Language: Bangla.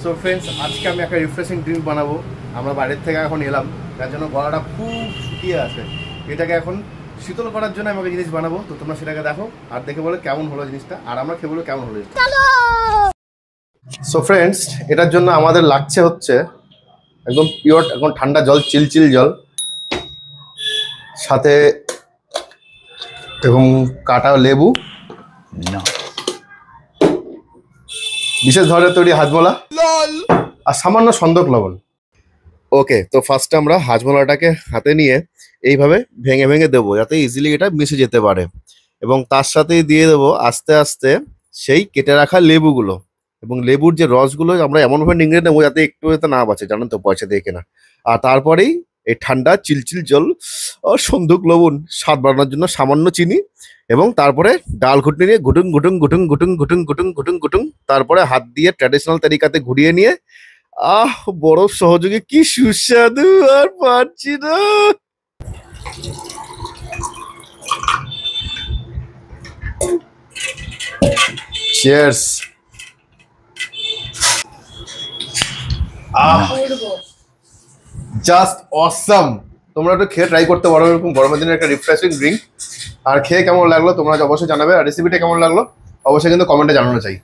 সো ফ্রেন্ডস, আজকে আমি একটা রিফ্রেশিং ড্রিঙ্ক বানাবো। আমরা বাইরের থেকে এখন এলাম, তার জন্য গলাটা খুব শুকিয়ে আছে। এটাকে এখন শীতল করার জন্য আমাকে জিনিস বানাবো। তো তোমরা সেটাকে দেখো আর দেখে বলো কেমন হলো জিনিসটা, আর আমরা খেয়ে বলো কেমন হলো। সো ফ্রেন্ডস, এটার জন্য আমাদের লাগছে হচ্ছে একদম পিওর, এখন ঠান্ডা জল, চিলচিল জল, সাথে এবং কাটা লেবু, বিশেষ ধরনের তৈরি হাজমোলা আর সামান্য সন্দক লবণ। ওকে, তো ফার্স্টে আমরা হাজমোলাটাকে হাতে নিয়ে এইভাবে ভেঙে ভেঙে দেবো যাতে ইজিলি এটা মিশে যেতে পারে, এবং তার সাথেই দিয়ে দেবো আস্তে আস্তে সেই কেটে রাখা লেবুগুলো, এবং লেবুর যে রসগুলো আমরা এমনভাবে নিংড়ে নেবো যাতে একটু যাতে না বাঁচে, জানেন তো, পয়সা দিয়ে কেনা। আর তারপরেই এই ঠান্ডা চিলচিল জল ও সন্দুক লবণ, স্বাদ বাড়ানোর জন্য সামান্য চিনি, এবং তারপরে ডাল ঘুটনি নিয়ে ঘুটুং ঘুটুং ঘুটুং ঘুটুং ঘুটুং ঘুটুং ঘুটুং ঘুটুং, তারপরে হাত দিয়ে ট্র্যাডিশনাল তরিকাতে ঘুরিয়ে নিয়ে বরফ সহযোগে কি সুস্বাদু, আর পারছি না। চিয়ার্স। Just awesome. তোমরা একটু খেয়ে ট্রাই করতে পারো, এরকম গরমের দিনের একটা রিফ্রেশিং ড্রিঙ্ক। আর খেয়ে কেমন লাগলো তোমরা অবশ্যই জানাবে, আর রেসিপিটা কেমন লাগলো অবশ্যই কিন্তু কমেন্টে জানানো চাই।